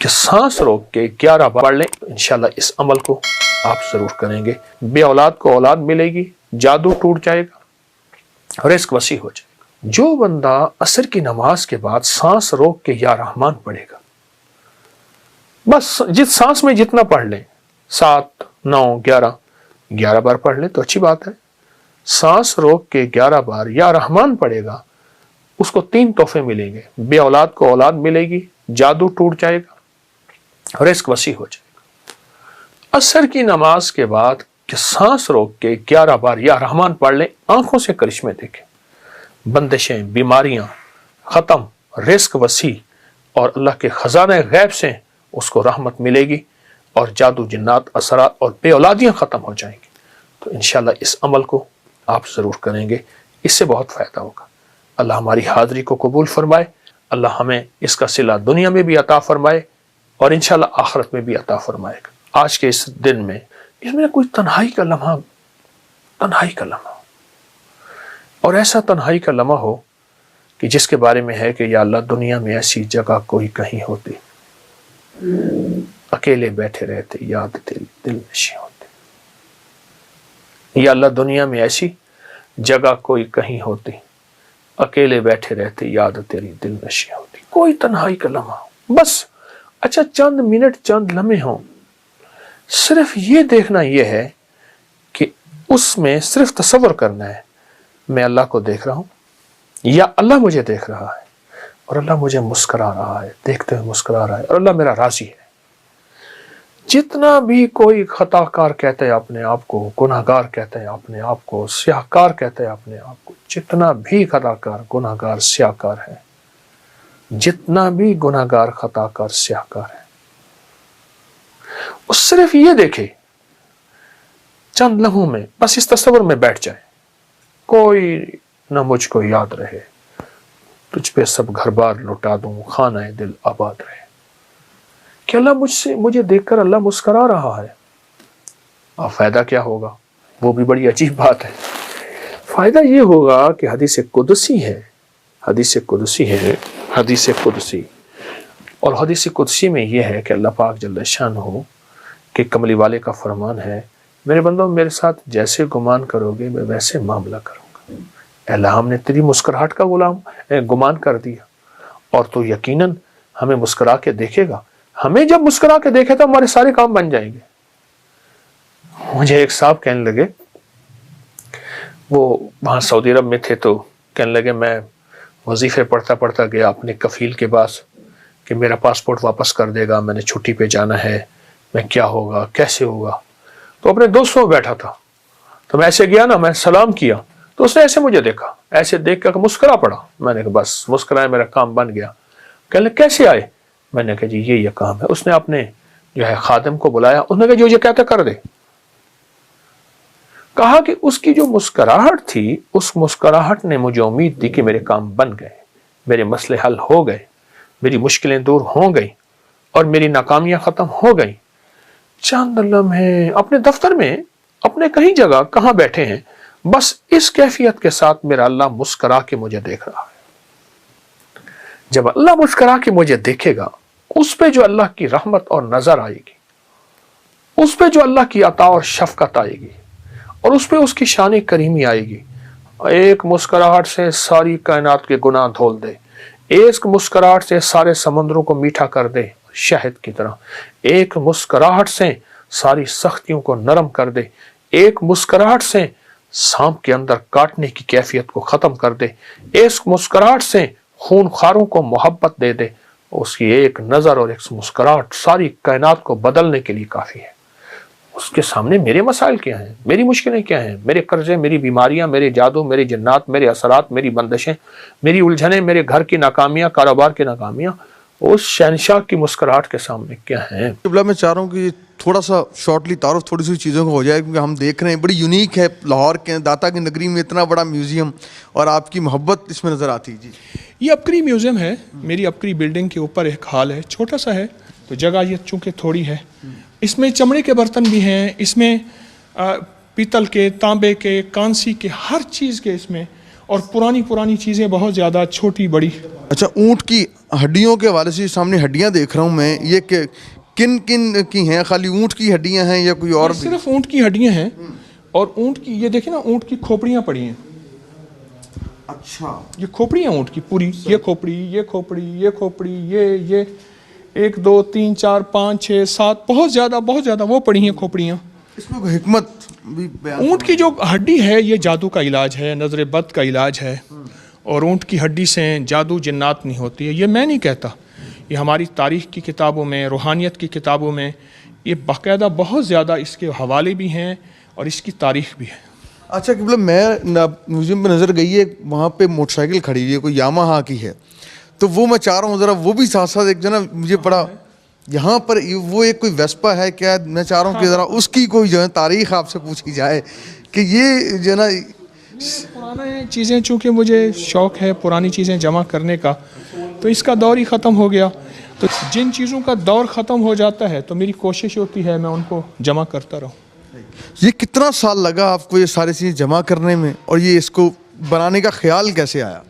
کہ سانس روک کے 11 بار پڑھ لیں، انشاءاللہ اس عمل کو آپ ضرور کریں گے، بے اولاد کو اولاد ملے گی، جادو ٹوٹ جائے گا، رزق وسیع ہو جائے گا۔ جو بندہ عصر کی نماز کے بعد سانس روک کے یا رحمان پڑھے گا، بس جس سانس میں جتنا پڑھ لیں، 7 9 11 بار پڑھ لیں تو اچھی بات ہے۔ سانس روک کے 11 بار یا رحمان پڑھے گا، اس کو 3 تحفے ملیں گے، بے اولاد کو اولاد ملے گی، جادو ٹوٹ جائے گا، رزق وسیع ہو جائے گا۔ عصر کی نماز کے بعد کہ سانس روک کے 11 بار یا رحمان پڑھ لیں، آنکھوں سے کرشمے دیکھیں، بندشیں، بیماریاں ختم، رزق وسیع، اور اللہ کے خزانہ غیب سے اس کو رحمت ملے گی، اور جادو جنات اثرات اور بے اولادیاں ختم ہو جائیں گی۔ تو انشاءاللہ اس عمل کو آپ ضرور کریں گے، اس سے بہت فائدہ ہوگا۔ اللہ ہماری حاضری کو قبول فرمائے، اللہ ہمیں اس کا صلہ دنیا میں بھی عطا فرمائے اور انشاءاللہ آخرت میں بھی عطا فرمائے گا۔ آج کے اس دن میں اس میں کوئی تنہائی کا لمحہ اور ایسا تنہائی کا لمحہ ہو کہ جس کے بارے میں ہے کہ یا اللہ دنیا میں ایسی جگہ کوئی کہیں ہوتی، اکیلے بیٹھے رہتے، یاد دل نشیں ہوتے۔ یا اللہ دنیا میں ایسی جگہ کوئی کہیں ہوتی، اکیلے بیٹھے رہتے، یاد تیری دل نشیں ہوتی۔ کوئی تنہائی کا لمحہ ہو، بس اچھا چند منٹ چند لمحے ہوں، صرف یہ دیکھنا یہ ہے کہ اس میں صرف تصور کرنا ہے میں اللہ کو دیکھ رہا ہوں یا اللہ مجھے دیکھ رہا ہے، اور اللہ مجھے مسکرا رہا ہے، دیکھتے ہوئے مسکرا رہا ہے، اور اللہ میرا راضی ہے۔ جتنا بھی کوئی خطا کار کہتا ہے اپنے آپ کو، گناہ گار کہتا ہے اپنے آپ کو، سیاہ کار کہتا ہے اپنے آپ کو، جتنا بھی خطا کار گناہ گار سیاہ کار ہے، جتنا بھی گناہ گار خطا کار سیاہ کار ہے، وہ صرف یہ دیکھے چند لمحوں میں، بس اس تصور میں بیٹھ جائے، کوئی نہ مجھ کو یاد رہے، تجھ پہ سب گھر بار لٹا دوں، خانہ دل آباد رہے، کہ اللہ مجھے دیکھ کر اللہ مسکرا رہا ہے۔ اور فائدہ کیا ہوگا؟ وہ بھی بڑی عجیب بات ہے۔ فائدہ یہ ہوگا کہ حدیث قدسی ہے، اور حدیث قدسی میں یہ ہے کہ اللہ پاک جل شانہ کہ کملی والے کا فرمان ہے، میرے بندوں میرے ساتھ جیسے گمان کرو گے میں ویسے معاملہ کروں گا۔ اے اللہ ہم نے تیری مسکراہٹ کا گمان کر دیا، اور تو یقیناً ہمیں مسکرا کے دیکھے گا، ہمیں جب مسکرا کے دیکھے تو ہمارے سارے کام بن جائیں گے۔ مجھے ایک صاحب کہنے لگے، وہ وہاں سعودی عرب میں تھے، تو کہنے لگے میں وظیفے پڑھتا گیا اپنے کفیل کے پاس کہ میرا پاسپورٹ واپس کر دے گا، میں نے چھٹی پہ جانا ہے، میں کیا ہوگا کیسے ہوگا۔ تو اپنے دوستوں میں بیٹھا تھا، تو میں ایسے گیا نا، میں سلام کیا تو اس نے ایسے مجھے دیکھا، ایسے دیکھ کر مسکرا پڑا۔ میں نے کہا بس مسکرائے، میرا کام بن گیا۔ کہنے لگے کیسے آئے؟ میں نے کہا جی یہ کام ہے۔ اس نے اپنے جو ہے خادم کو بلایا، اس نے کہا جو یہ کہتا کر دے۔ کہا کہ اس کی جو مسکراہٹ تھی، اس مسکراہٹ نے مجھے امید دی کہ میرے کام بن گئے، میرے مسئلے حل ہو گئے، میری مشکلیں دور ہو گئی، اور میری ناکامیاں ختم ہو گئیں۔ چند لمحے اپنے دفتر میں، اپنے کہیں جگہ کہاں بیٹھے ہیں، بس اس کیفیت کے ساتھ میرا اللہ مسکرا کے مجھے دیکھ رہا ہے۔ جب اللہ مسکرا کے مجھے دیکھے گا، اس پہ جو اللہ کی رحمت اور نظر آئے گی، اس پہ جو اللہ کی عطا اور شفقت آئے گی، اور اس پہ اس کی شان کریمی آئے گی، ایک مسکراہٹ سے ساری کائنات کے گناہ دھول دے، ایک مسکراہٹ سے سارے سمندروں کو میٹھا کر دے شہد کی طرح، ایک مسکراہٹ سے ساری سختیوں کو نرم کر دے، ایک مسکراہٹ سے سانپ کے اندر کاٹنے کی کیفیت کو ختم کر دے، ایک مسکراہٹ سے خون خاروں کو محبت دے دے، اس کی ایک نظر اور ایک مسکراہٹ ساری کائنات کو بدلنے کے لیے کافی ہے۔ اس کے سامنے میرے مسائل کیا ہیں، میری مشکلیں کیا ہیں، میرے قرضے، میری بیماریاں، میرے جادو، میرے جنات، میرے اثرات، میری بندشیں، میری الجھنیں، میرے گھر کی ناکامیاں، کاروبار کی ناکامیاں، اس شہنشاہ کی مسکراہٹ کے سامنے کیا ہیں۔ میں چاہ رہا ہوں کہ تھوڑا سا شارٹلی تعارف تھوڑی سی چیزوں کو ہو جائے، کیونکہ ہم دیکھ رہے ہیں بڑی یونیک ہے لاہور کے داتا کی نگری میں اتنا بڑا میوزیم، اور آپ کی محبت اس میں نظر آتی۔ جی یہ اپکری میوزیم ہے، میری اپکری بلڈنگ کے اوپر ایک ہال ہے، چھوٹا سا ہے، تو جگہ یہ چونکہ تھوڑی ہے، اس میں چمڑے کے برتن بھی ہیں، اس میں پیتل کے، تانبے کے، کانسی کے، ہر چیز کے اس میں، اور پرانی چیزیں بہت زیادہ، چھوٹی بڑی۔ اچھا، اونٹ کی ہڈیوں کے حوالے سے سامنے ہڈیاں دیکھ رہا ہوں میں, یہ کہ کن کن کی ہیں؟ خالی اونٹ کی ہڈیاں ہیں یا کوئی اور بھی؟ صرف اونٹ کی ہڈیاں ہیں, اور اونٹ کی یہ دیکھیں نا, اونٹ کی کھوپڑیاں پڑی ہیں. اچھا, یہ کھوپڑی ہیں اونٹ کی پوری, یہ کھوپڑی, یہ کھوپڑی, یہ کھوپڑی, یہ 1 2 3 4 5 6 7 بہت زیادہ وہ پڑی ہیں کھوپڑیاں. اس میں کوئی حکمت بھی بیان؟ اونٹ کی جو ہڈی ہے یہ جادو کا علاج ہے, نظر بد کا علاج ہے, اور اونٹ کی ہڈی سے جادو جنات نہیں ہوتی ہے. یہ میں نہیں کہتا, یہ ہماری تاریخ کی کتابوں میں, روحانیت کی کتابوں میں یہ باقاعدہ بہت زیادہ اس کے حوالے بھی ہیں اور اس کی تاریخ بھی ہے. اچھا کہ میں میوزیم پہ نظر گئی ہے, وہاں پہ موٹر سائیکل کھڑی ہوئی ہے, کوئی یاماہا کی ہے, تو وہ میں چاہ رہا ہوں ذرا وہ بھی ساتھ ساتھ ایک جو نا مجھے پڑا یہاں پر وہ ایک کوئی ویسپا ہے کیا, میں چاہ رہا ہوں کہ ذرا اس کی کوئی جو ہے تاریخ آپ سے پوچھی جائے کہ یہ جو ہے نا پرانے چیزیں, چونکہ مجھے شوق ہے پرانی چیزیں جمع کرنے کا, تو اس کا دور ہی ختم ہو گیا. تو جن چیزوں کا دور ختم ہو جاتا ہے تو میری کوشش ہوتی ہے میں ان کو جمع کرتا رہوں. یہ کتنا سال لگا آپ کو یہ ساری چیزیں جمع کرنے میں, اور یہ اس کو بنانے کا خیال کیسے آیا؟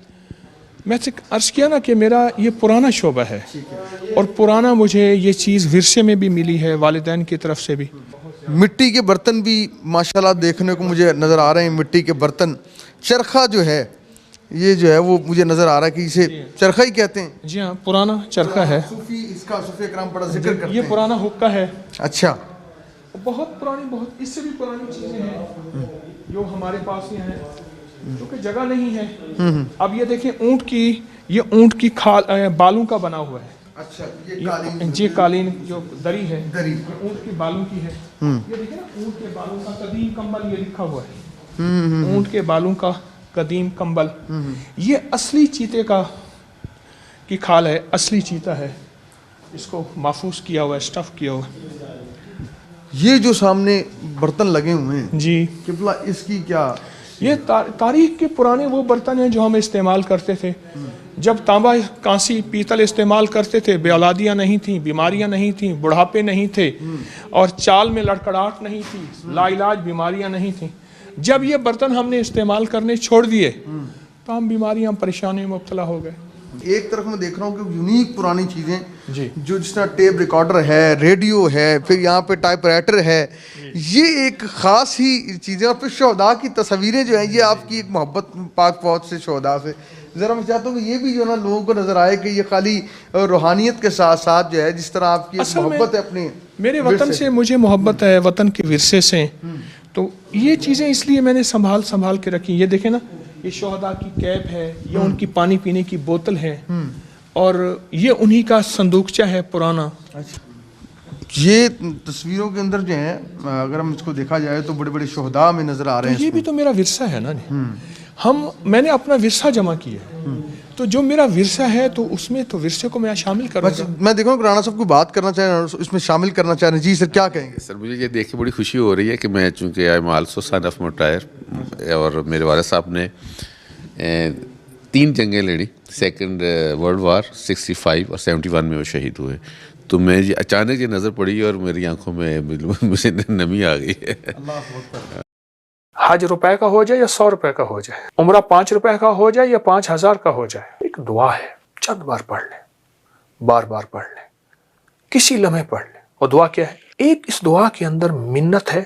میں سے عرض کیا نا کہ میرا یہ پرانا شعبہ ہے, اور پرانا مجھے یہ چیز ورثے میں بھی ملی ہے, والدین کی طرف سے بھی. مٹی کے برتن بھی ماشاءاللہ دیکھنے کو مجھے نظر آ رہے ہیں, مٹی کے برتن. چرخہ جو ہے یہ جو ہے وہ مجھے نظر آ رہا ہے کہ اسے چرخہ ہی کہتے ہیں. جی ہاں, پرانا چرخہ ہے. اس کا صوفی اکرام بڑا ذکر کرتے ہیں. یہ پرانا حقہ ہے. اچھا, بہت پرانی, بہت اس سے بھی پرانی چیزیں ہیں جو ہمارے پاس یہ ہیں, کیونکہ جگہ نہیں ہے. اب یہ دیکھیں اونٹ کی, یہ اونٹ کی کھال بالوں کا بنا ہوا ہے. اچھا, یہ قالین, جی قالین جو دری ہے دری یہ اونٹ کے بالوں کی ہے. یہ دیکھیں نا اونٹ کے بالوں کا قدیم کمبل, یہ لکھا ہوا ہے اونٹ کے بالوں کا قدیم کمبل. یہ اصلی چیتے کی کھال ہے, اصلی چیتا ہے, اس کو محفوظ کیا ہوا ہے, اسٹف کیا ہوا ہے. یہ جو سامنے برتن لگے ہوئے ہیں جی قبلہ, اس کی کیا؟ یہ تاریخ کے پرانے وہ برتن ہیں جو ہم استعمال کرتے تھے جب تانبا, کانسی, پیتل استعمال کرتے تھے. بے اولادیاں نہیں تھیں, بیماریاں نہیں تھیں, بڑھاپے نہیں تھے, اور چال میں لڑکڑاہٹ نہیں تھی, لا علاج بیماریاں نہیں تھیں. جب یہ برتن ہم نے استعمال کرنے چھوڑ دیے تو ہم بیماریاں, پریشانیوں میں مبتلا ہو گئے. ایک طرف میں دیکھ رہا ہوں کہ یونیک پرانی چیزیں جی, جو جس طرح ٹیپ ریکارڈر ہے, ریڈیو ہے, پھر یہاں پہ ٹائپ رائٹر ہے, یہ ایک خاص ہی چیزیں. اور پھر شہداء کی تصویریں جو ہیں, یہ آپ کی ایک محبت پاک فوج سے, شہداء سے. ذرا میں چاہتا ہوں کہ یہ بھی جو ہے نا لوگوں کو نظر آئے کہ یہ خالی روحانیت کے ساتھ ساتھ جو ہے جس طرح آپ کی ایک محبت ہے اپنے میرے وطن سے, مجھے محبت ہے وطن کے ورثے سے, تو یہ چیزیں اس لیے میں نے سنبھال کے رکھی. یہ دیکھیں نا, یہ شہداء کی کیپ ہے, یہ ان کی پانی پینے کی بوتل ہے, اور یہ انہی کا صندوقچہ ہے پرانا. یہ تصویروں کے اندر جو ہیں اگر ہم اس کو دیکھا جائے تو بڑے بڑے شہداء میں نظر آ رہے ہیں. یہ بھی تو میرا ورثہ ہے نا. میں نے اپنا ورثہ جمع کیا, تو جو میرا ورثہ ہے تو اس میں تو ورثے کو میں شامل کروں گا. میں دیکھ رہا ہوں کہ رانا صاحب کو بات کرنا چاہ رہے ہیں, اس میں شامل کرنا چاہ رہے ہیں. جی سر, کیا کہیں گے؟ سر مجھے یہ دیکھ کے بڑی خوشی ہو رہی ہے کہ میں, چونکہ I am also son of مٹائر, اور میرے والد صاحب نے 3 جنگیں لڑی, سیکنڈ ورلڈ وار 65 اور 71 میں وہ شہید ہوئے. تو میں اچانک یہ نظر پڑی اور میری آنکھوں میں مجھے نمی آ گئی ہے. حج روپے کا ہو جائے یا 100 روپے کا ہو جائے, عمرہ 5 روپے کا ہو جائے یا 5000 کا ہو جائے, ایک دعا ہے, چند بار پڑھ لیں, بار بار پڑھ لیں, کسی لمحے پڑھ لیں. اور دعا کیا ہے؟ ایک اس دعا کے اندر منت ہے,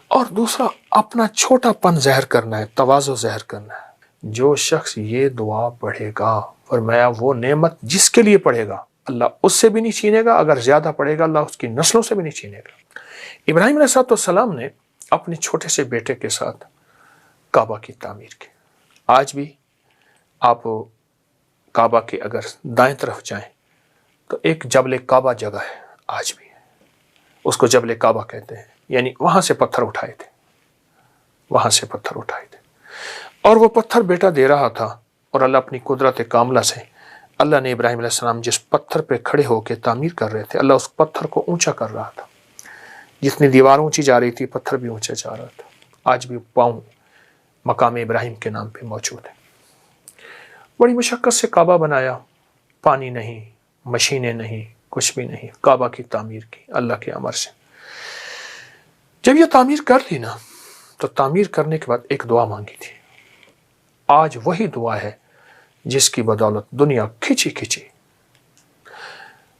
اور دوسرا اپنا چھوٹا پن ظاہر کرنا ہے, تواضع ظاہر کرنا ہے. جو شخص یہ دعا پڑھے گا, فرمایا وہ نعمت جس کے لیے پڑھے گا اللہ اس سے بھی نہیں چھینے گا, اگر زیادہ پڑھے گا اللہ اس کی نسلوں سے بھی نہیں چھینے گا. ابراہیم علیہ السلام نے اپنے چھوٹے سے بیٹے کے ساتھ کعبہ کی تعمیر کی. آج بھی آپ کعبہ کے اگر دائیں طرف جائیں تو ایک جبل کعبہ جگہ ہے, آج بھی ہے, اس کو جبل کعبہ کہتے ہیں. یعنی وہاں سے پتھر اٹھائے تھے, وہاں سے پتھر اٹھائے تھے, اور وہ پتھر بیٹا دے رہا تھا, اور اللہ اپنی قدرت کاملہ سے اللہ نے ابراہیم علیہ السلام جس پتھر پہ کھڑے ہو کے تعمیر کر رہے تھے, اللہ اس پتھر کو اونچا کر رہا تھا. جتنی دیوار اونچی جا رہی تھی پتھر بھی اونچا جا رہا تھا. آج بھی پاؤں مقام ابراہیم کے نام پہ موجود ہے. بڑی مشقت سے کعبہ بنایا, پانی نہیں, مشینیں نہیں, کچھ بھی نہیں, کعبہ کی تعمیر کی اللہ کے امر سے. جب یہ تعمیر کر لی نا, تو تعمیر کرنے کے بعد ایک دعا مانگی تھی. آج وہی دعا ہے جس کی بدولت دنیا کھچی کھچی